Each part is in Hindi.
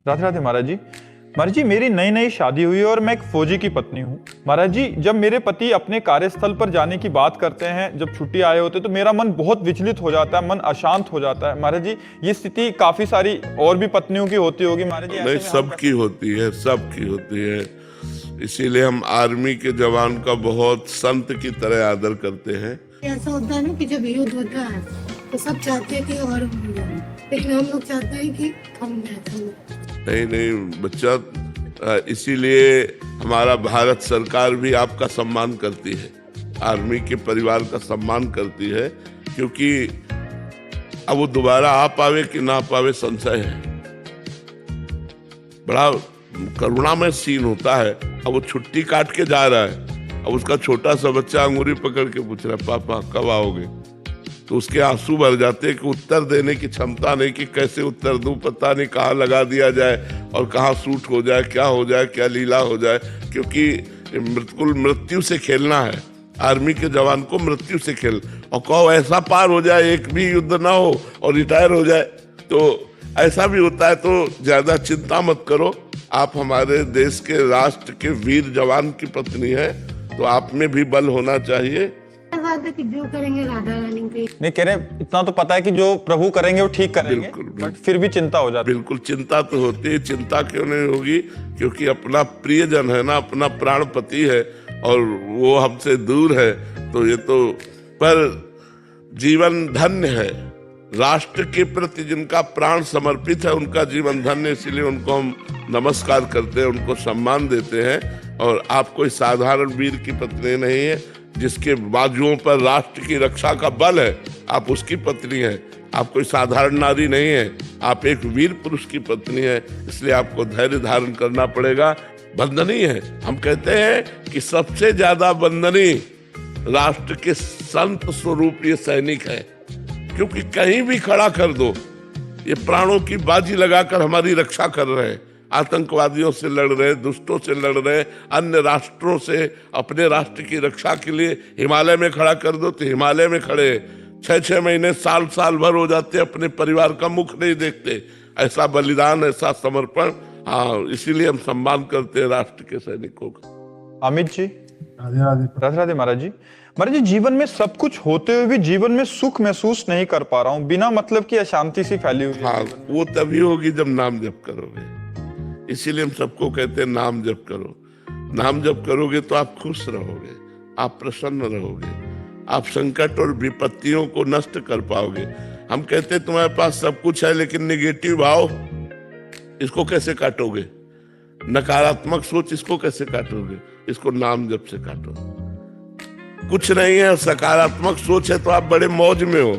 राधे राधे महाराज जी। महाराज जी, मेरी नई नई शादी हुई है और मैं एक फौजी की पत्नी हूँ। महाराज जी, जब मेरे पति अपने कार्यस्थल पर जाने की बात करते हैं, जब छुट्टी आए होते, तो मेरा मन बहुत विचलित हो जाता है, मन अशांत हो जाता है। महाराज जी, ये स्थिति काफी सारी और भी पत्नियों की होती होगी महाराज जी। नहीं, सबकी होती है, सबकी होती है। इसीलिए हम आर्मी के जवान का बहुत संत की तरह आदर करते हैं। ऐसा होता है ना कि जब युद्ध होता है तो सब चाहते हैं कि और हो जाए, लेकिन हम लोग चाहते हैं कि थम जाए। नहीं बच्चा, इसीलिए हमारा भारत सरकार भी आपका सम्मान करती है, आर्मी के परिवार का सम्मान करती है, क्योंकि अब वो दोबारा आ पावे कि ना पावे संशय है। बड़ा करुणामय सीन होता है। अब वो छुट्टी काट के जा रहा है, अब उसका छोटा सा बच्चा अंगूरी पकड़ के पूछ रहा है, पापा कब आओगे? तो उसके आंसू भर जाते हैं कि उत्तर देने की क्षमता नहीं कि कैसे उत्तर दूं, पता नहीं कहाँ लगा दिया जाए और कहाँ सूट हो जाए, क्या हो जाए, क्या लीला हो जाए, क्योंकि बिल्कुल मृत्यु से खेलना है। आर्मी के जवान को मृत्यु से खेल, और कहो ऐसा पार हो जाए, एक भी युद्ध ना हो और रिटायर हो जाए, तो ऐसा भी होता है। तो ज्यादा चिंता मत करो, आप हमारे देश के राष्ट्र के वीर जवान की पत्नी है, तो आप में भी बल होना चाहिए। कि जो करेंगे राधा रानी पे नहीं कह रहे, इतना तो पता है कि जो प्रभु करेंगे वो ठीक करेंगे, बिल्कुल, बट फिर भी चिंता हो जाती है। बिल्कुल चिंता तो होती है। चिंता क्यों नहीं होगी? क्योंकि अपना प्रियजन है ना, अपना प्राणपति है और वो हमसे दूर है, तो ये तो। पर जीवन धन्य है, राष्ट्र के प्रति जिनका प्राण समर्पित है उनका जीवन धन्य, इसीलिए उनको हम नमस्कार करते हैं, उनको सम्मान देते हैं। और आप कोई साधारण वीर की पत्नी नहीं है, जिसके बाजुओं पर राष्ट्र की रक्षा का बल है, आप उसकी पत्नी है। आप कोई साधारण नारी नहीं है, आप एक वीर पुरुष की पत्नी है, इसलिए आपको धैर्य धारण करना पड़ेगा। वंदनीय है, हम कहते हैं कि सबसे ज्यादा वंदनीय राष्ट्र के संत स्वरूप ये सैनिक है, क्योंकि कहीं भी खड़ा कर दो, ये प्राणों की बाजी लगाकर हमारी रक्षा कर रहे हैं। आतंकवादियों से लड़ रहे, दुष्टों से लड़ रहे, अन्य राष्ट्रों से अपने राष्ट्र की रक्षा के लिए हिमालय में खड़ा कर दो तो हिमालय में खड़े, 6-6 महीने, साल भर हो जाते, अपने परिवार का मुख नहीं देखते। ऐसा बलिदान, ऐसा समर्पण, हाँ, इसीलिए हम सम्मान करते हैं राष्ट्र के सैनिकों का। अमित जी, राधे राधे। राधे राधे महाराज जी। महाराज जी, जीवन में सब कुछ होते हुए भी जीवन में सुख महसूस नहीं कर पा रहा हूँ, बिना मतलब की अशांति सी फैली हुई है। हाँ, वो तभी होगी जब नाम जप करोगे। इसीलिए हम सबको कहते हैं नाम जप करो। नाम जप करोगे तो आप खुश रहोगे, आप प्रसन्न रहोगे, आप संकट और विपत्तियों को नष्ट कर पाओगे। हम कहते हैं तुम्हारे पास सब कुछ है, लेकिन निगेटिव भाव, इसको कैसे काटोगे? नकारात्मक सोच, इसको कैसे काटोगे? इसको नाम जप से काटो। कुछ नहीं है, सकारात्मक सोच है तो आप बड़े मौज में हो,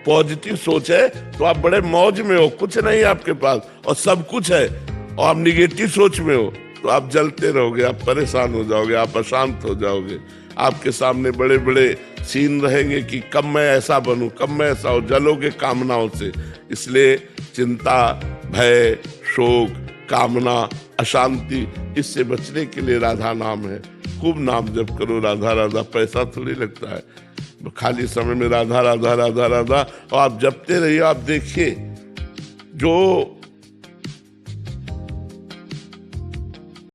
पॉजिटिव सोच है तो आप बड़े मौज में हो। कुछ नहीं है आपके पास और सब कुछ है, और आप निगेटिव सोच में हो तो आप जलते रहोगे, आप परेशान हो जाओगे, आप अशांत हो जाओगे। आपके सामने बड़े बड़े सीन रहेंगे कि कब मैं ऐसा बनूं, कब मैं ऐसा हो, जलोगे कामनाओं से। इसलिए चिंता, भय, शोक, कामना, अशांति, इससे बचने के लिए राधा नाम है। खूब नाम जप करो, राधा राधा। पैसा थोड़ी लगता है, खाली समय में राधा राधा राधा राधा, और आप जपते रहिए। आप देखिए, जो